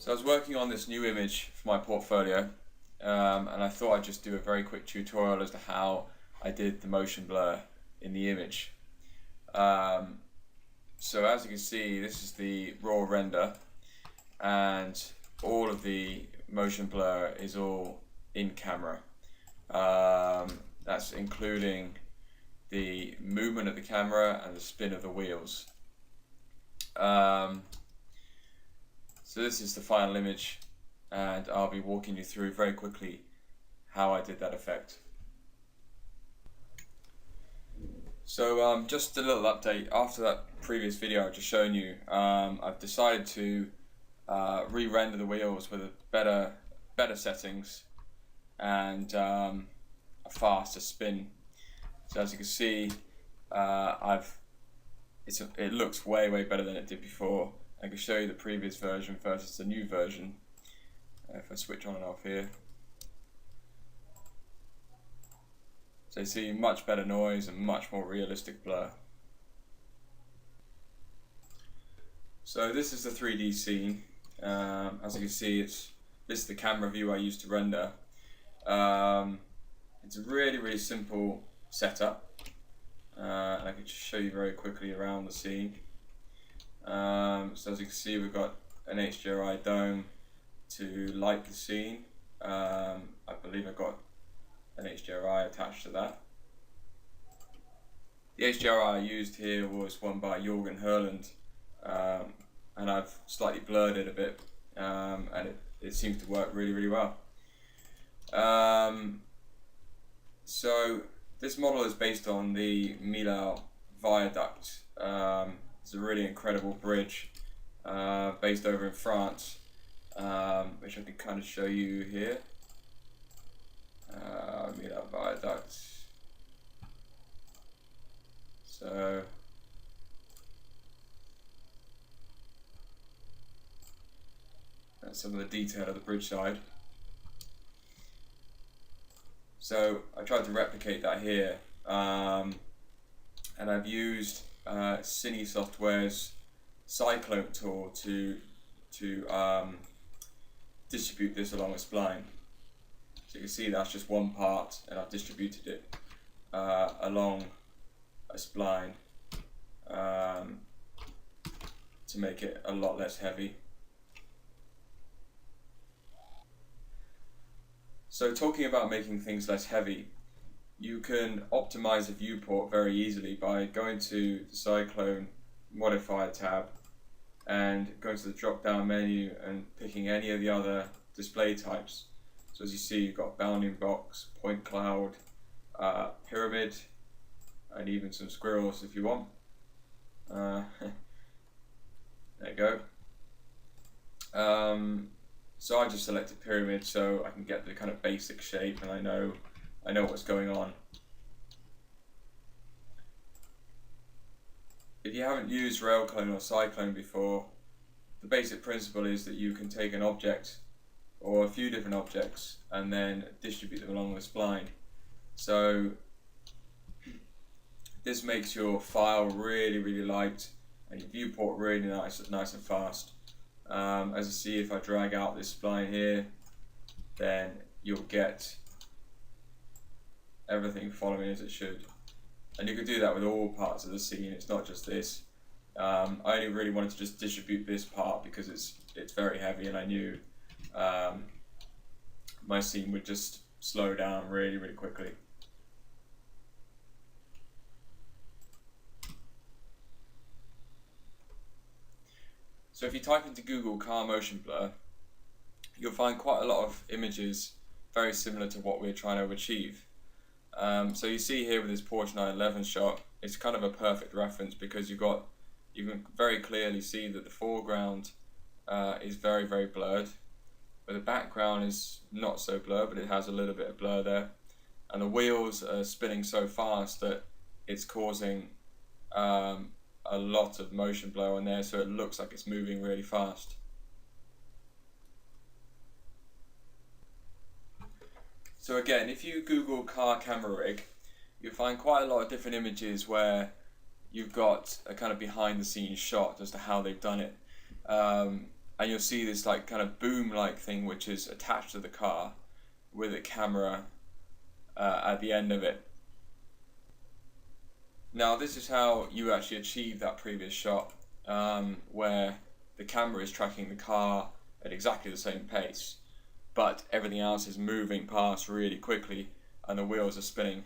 So I was working on this new image for my portfolio, and I thought I'd just do a very quick tutorial as to how I did the motion blur in the image. So as you can see, this is the raw render, and all of the motion blur is all in camera. That's including the movement of the camera and the spin of the wheels. So this is the final image, and I'll be walking you through very quickly how I did that effect. So just a little update. After that previous video I've just shown you, I've decided to re-render the wheels with better settings and a faster spin. So as you can see, it looks way better than it did before. I can show you the previous version versus the new version. If I switch on and off here, so you see much better noise and much more realistic blur. So this is the 3D scene. As you can see, this is the camera view I used to render. It's a really simple setup, and I can just show you very quickly around the scene. So as you can see, we've got an HDRI dome to light the scene. I believe I've got an HDRI attached to that. The HDRI I used here was one by Jorgen Herland, and I've slightly blurred it a bit, and it seems to work really well. So this model is based on the Millau Viaduct. It's a really incredible bridge based over in France, which I can kind of show you here. Millau Viaduct. So that's some of the detail of the bridge side. So I tried to replicate that here, and I've used Cine Software's Cyclone tool to distribute this along a spline. So you can see that's just one part, and I've distributed it along a spline to make it a lot less heavy. So talking about making things less heavy, you can optimize a viewport very easily by going to the Cyclone Modifier tab and going to the drop down menu and picking any of the other display types. So as you see, you've got bounding box, point cloud, pyramid, and even some squirrels if you want. There you go. So I just selected pyramid so I can get the kind of basic shape, and I know what's going on. If you haven't used Railclone or Cyclone before, the basic principle is that you can take an object or a few different objects and then distribute them along the spline. So this makes your file really light and your viewport really nice and fast. As you see, if I drag out this spline here, then you'll get everything following as it should. And you can do that with all parts of the scene, it's not just this. I only really wanted to just distribute this part because it's very heavy, and I knew my scene would just slow down really quickly. So if you type into Google car motion blur, you'll find quite a lot of images very similar to what we're trying to achieve. So you see here with this Porsche 911 shot, it's kind of a perfect reference because you can very clearly see that the foreground is very blurred, but the background is not so blurred, but it has a little bit of blur there, and the wheels are spinning so fast that it's causing a lot of motion blur on there, so it looks like it's moving really fast. So again, if you Google car camera rig, you'll find quite a lot of different images where you've got a kind of behind the scenes shot as to how they've done it. and you'll see this like kind of boom-like thing which is attached to the car with a camera at the end of it. Now this is how you actually achieve that previous shot, where the camera is tracking the car at exactly the same pace, but everything else is moving past really quickly and the wheels are spinning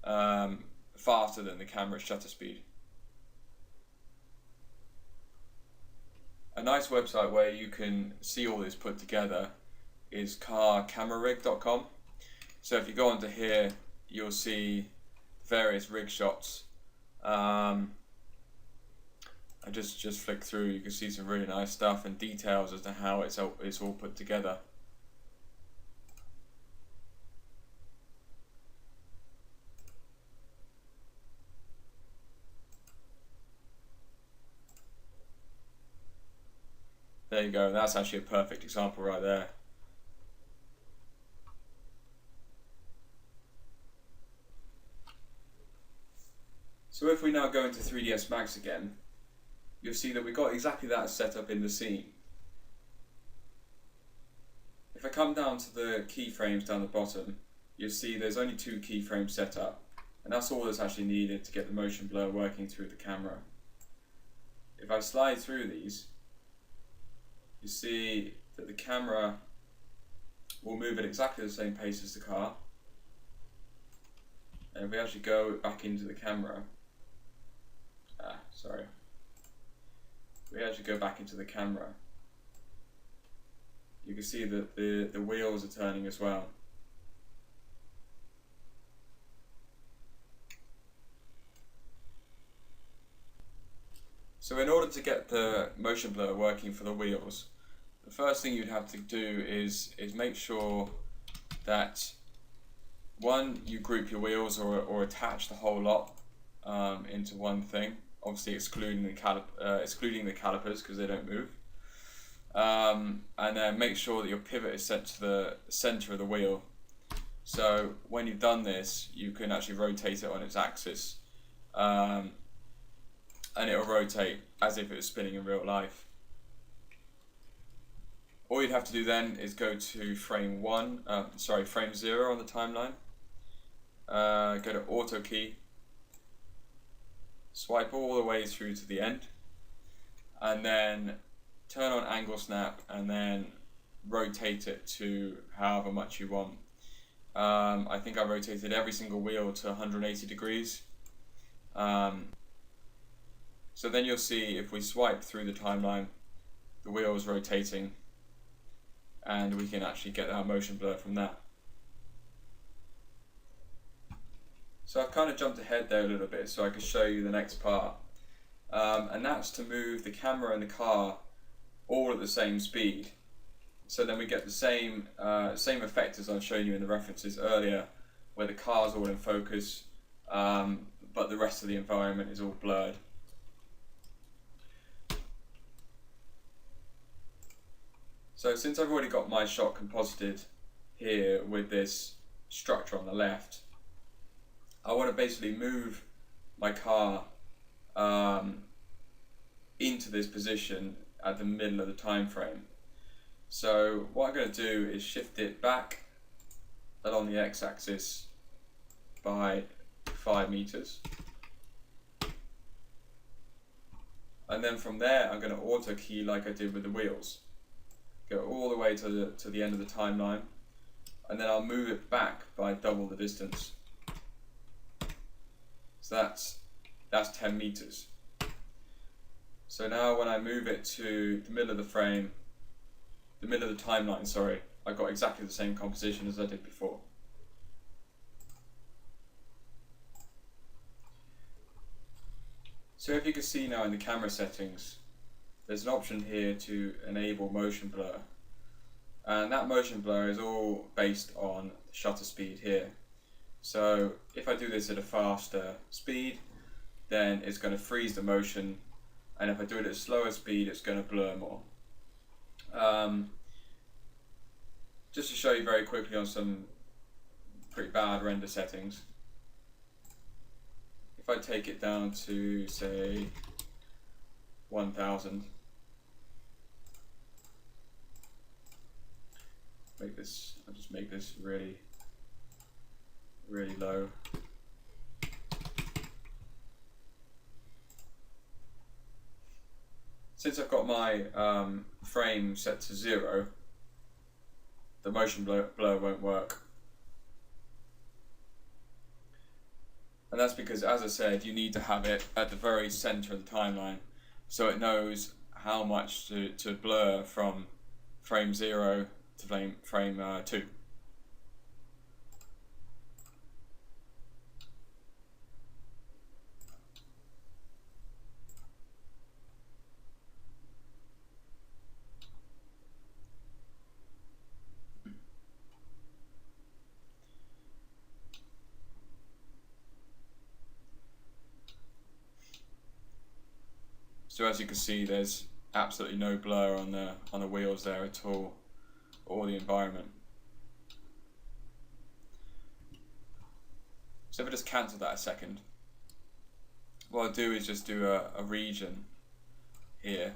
faster than the camera's shutter speed. A nice website where you can see all this put together is carcamerarig.com. So if you go onto here, you'll see various rig shots. I just flick through, you can see some really nice stuff and details as to how it's all put together. There you go, that's actually a perfect example right there. So if we now go into 3ds Max again, you'll see that we've got exactly that set up in the scene. If I come down to the keyframes down the bottom, you'll see there's only 2 keyframes set up, and that's all that's actually needed to get the motion blur working through the camera. If I slide through these, you see that the camera will move at exactly the same pace as the car, and if we actually go back into the camera, we actually go back into the camera, you can see that the wheels are turning as well. So in order to get the motion blur working for the wheels, the first thing you'd have to do is make sure that, one, you group your wheels or attach the whole lot into one thing, obviously excluding the calipers because they don't move, and then make sure that your pivot is set to the center of the wheel. So when you've done this, you can actually rotate it on its axis, and it will rotate as if it was spinning in real life. All you'd have to do then is go to frame 0 on the timeline, go to auto key, swipe all the way through to the end, and then turn on angle snap and then rotate it to however much you want. I think I rotated every single wheel to 180 degrees. So then you'll see if we swipe through the timeline, the wheel is rotating, and we can actually get our motion blur from that. So I've kind of jumped ahead there a little bit so I can show you the next part, and that's to move the camera and the car all at the same speed. So then we get the same effect as I've shown you in the references earlier, where the car's all in focus, but the rest of the environment is all blurred. So since I've already got my shot composited here with this structure on the left, I want to basically move my car into this position at the middle of the time frame. So what I'm going to do is shift it back along the x-axis by 5 meters. And then from there I'm going to auto key like I did with the wheels. Go all the way to the end of the timeline, and then I'll move it back by double the distance. So that's 10 meters. So now when I move it to the middle of the frame, the middle of the timeline, sorry, I've got exactly the same composition as I did before. So if you can see now in the camera settings, there's an option here to enable motion blur, and that motion blur is all based on the shutter speed here. So if I do this at a faster speed, then it's going to freeze the motion, and if I do it at a slower speed, it's going to blur more. Just to show you very quickly on some pretty bad render settings, if I take it down to say 1000, I'll just make this really, really low. Since I've got my frame set to 0, the motion blur won't work. And that's because, as I said, you need to have it at the very center of the timeline, so it knows how much to blur from frame 0 to frame 2. So as you can see, there's absolutely no blur on the wheels there at all, or the environment. So if I just cancel that a second, what I'll do is just do a region here,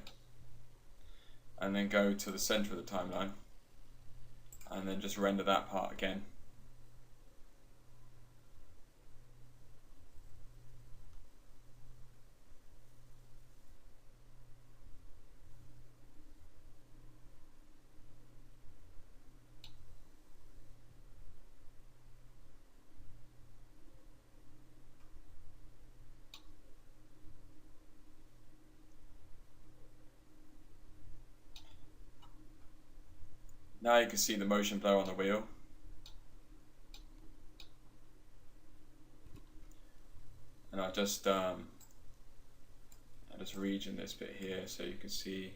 and then go to the center of the timeline, and then just render that part again. Now you can see the motion blur on the wheel. And I'll just region this bit here so you can see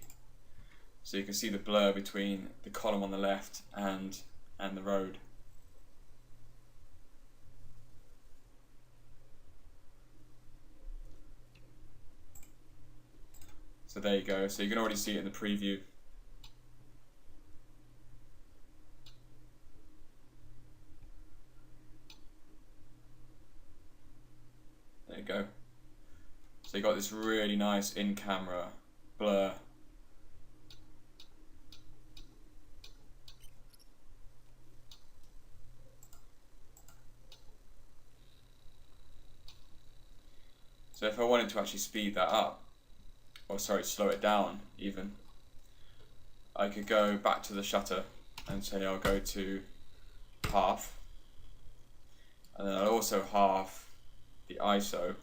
the blur between the column on the left and the road. So there you go. So you can already see it in the preview. There you go. So you got this really nice in-camera blur. So if I wanted to actually speed that up, or sorry, slow it down even, I could go back to the shutter and say I'll go to half, and then I'll also half the ISO,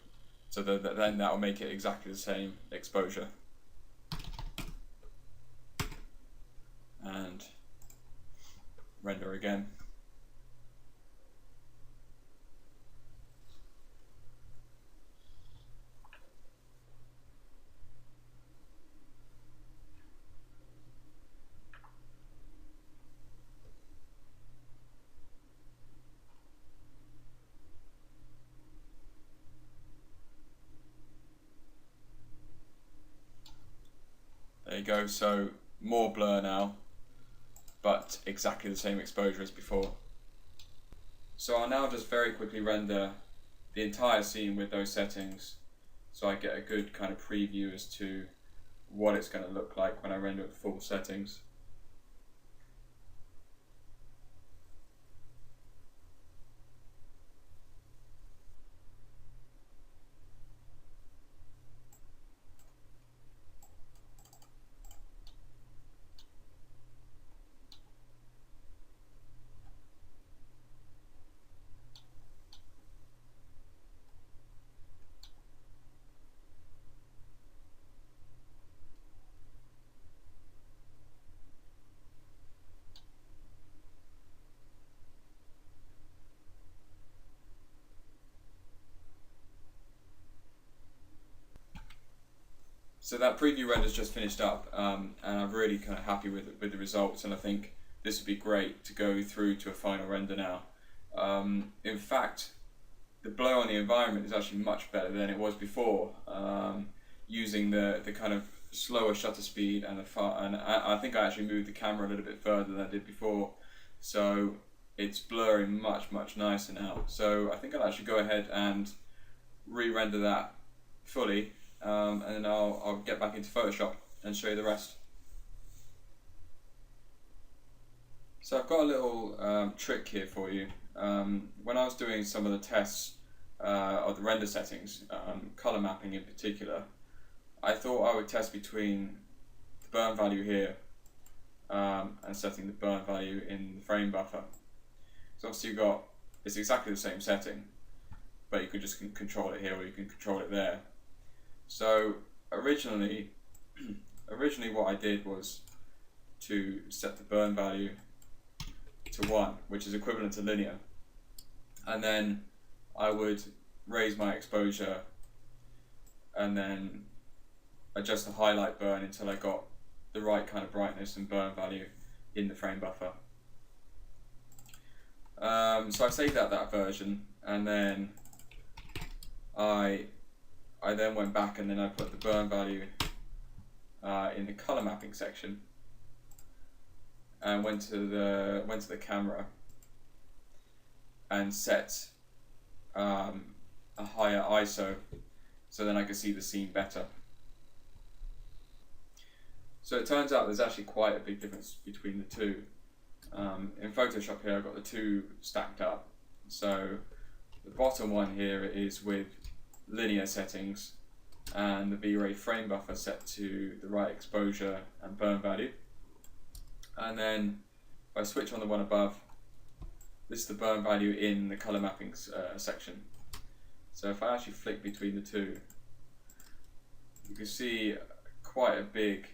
so that then that will make it exactly the same exposure. And render again. There you go, so more blur now, but exactly the same exposure as before. So I'll now just very quickly render the entire scene with those settings, so I get a good kind of preview as to what it's going to look like when I render at full settings. So that preview render's just finished up, and I'm really kind of happy with the results, and I think this would be great to go through to a final render now. In fact, the blur on the environment is actually much better than it was before, using the kind of slower shutter speed and I think I actually moved the camera a little bit further than I did before, so it's blurring much nicer now. So I think I'll actually go ahead and re-render that fully. And then I'll get back into Photoshop and show you the rest. So I've got a little trick here for you. When I was doing some of the tests of the render settings, color mapping in particular, I thought I would test between the burn value here and setting the burn value in the frame buffer. So obviously it's exactly the same setting, but you could just control it here or you can control it there. So originally what I did was to set the burn value to 1, which is equivalent to linear, and then I would raise my exposure and then adjust the highlight burn until I got the right kind of brightness and burn value in the frame buffer. So I saved out that version, and then I then went back and then I put the burn value in the color mapping section, and went to the camera and set a higher ISO, so then I could see the scene better. So it turns out there's actually quite a big difference between the two. In Photoshop here I've got the two stacked up. So the bottom one here is with linear settings and the Vray frame buffer set to the right exposure and burn value. And then if I switch on the one above, this is the burn value in the color mapping section. So if I actually flick between the two, you can see quite a big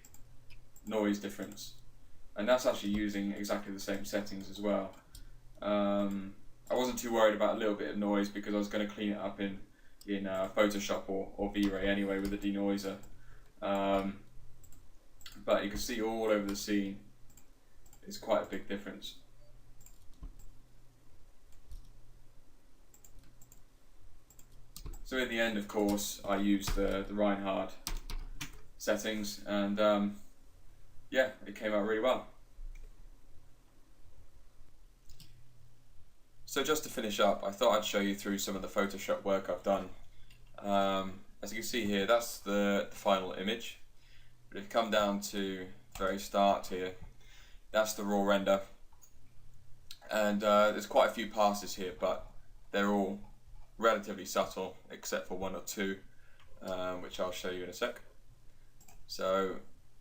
noise difference, and that's actually using exactly the same settings as well. I wasn't too worried about a little bit of noise because I was going to clean it up in Photoshop or Vray anyway with a denoiser, but you can see all over the scene it's quite a big difference. So in the end, of course, I used the Reinhardt settings, and yeah, it came out really well. So just to finish up, I thought I'd show you through some of the Photoshop work I've done. As you can see here, that's the final image. But if you come down to the very start here, that's the raw render. And there's quite a few passes here, but they're all relatively subtle, except for one or two, which I'll show you in a sec. So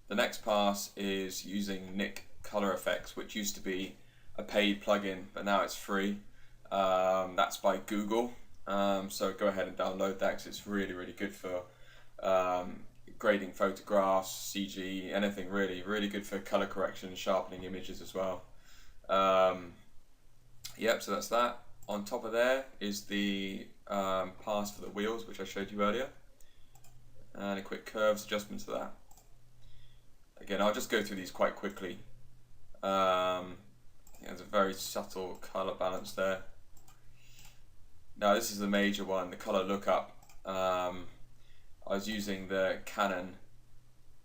the next pass is using Nik Color Effects, which used to be a paid plugin, but now it's free. That's by Google, so go ahead and download that because it's really, really good for grading photographs, CG, anything really, really good for color correction and sharpening images as well. Yep, so that's that. On top of there is the pass for the wheels, which I showed you earlier, and a quick curves adjustment to that. Again, I'll just go through these quite quickly. There's a very subtle color balance there. Now this is the major one, the color lookup. I was using the Canon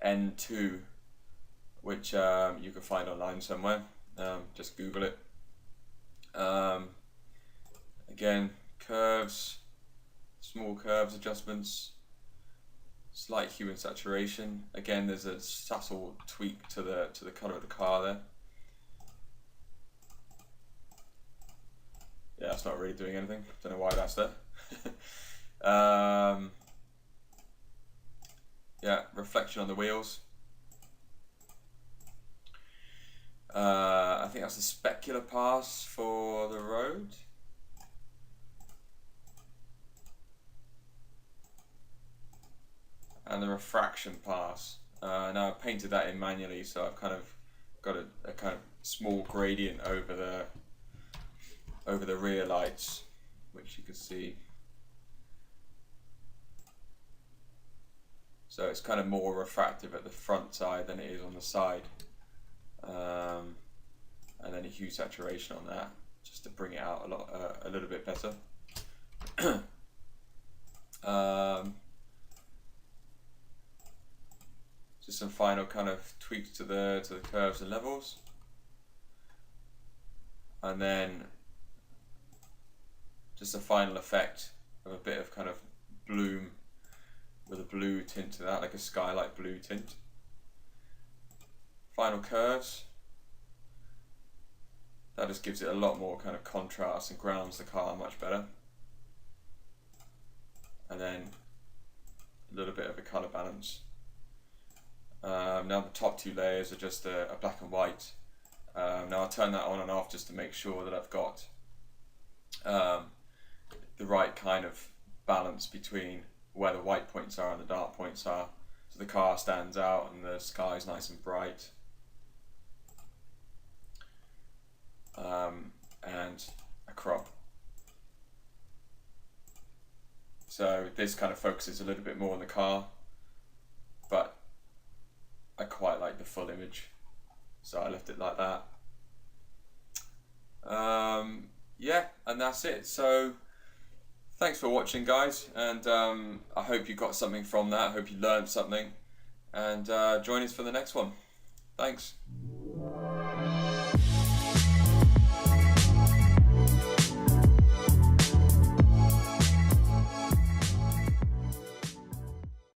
N2, which you can find online somewhere. Just Google it. Again, curves, small curves adjustments, slight hue and saturation. Again, there's a subtle tweak to the color of the car there. Yeah, that's not really doing anything. Don't know why that's there. Yeah, reflection on the wheels. I think that's a specular pass for the road. And the refraction pass. Now I've painted that in manually, so I've kind of got a kind of small gradient over the rear lights, which you can see. So it's kind of more refractive at the front side than it is on the side. And then a hue saturation on that, just to bring it out a little bit better. Just some final kind of tweaks to the curves and levels, and then just a final effect of a bit of kind of bloom with a blue tint to that, like a skylight blue tint. Final curves, That just gives it a lot more kind of contrast and grounds the car much better. And then a little bit of a colour balance. Now the top two layers are just a black and white. Now I'll turn that on and off just to make sure that I've got the right kind of balance between where the white points are and the dark points are, so the car stands out and the sky is nice and bright. And a crop. So this kind of focuses a little bit more on the car, but I quite like the full image, so I left it like that. Yeah, and that's it. So thanks for watching, guys, and I hope you got something from that. I hope you learned something, and join us for the next one. Thanks.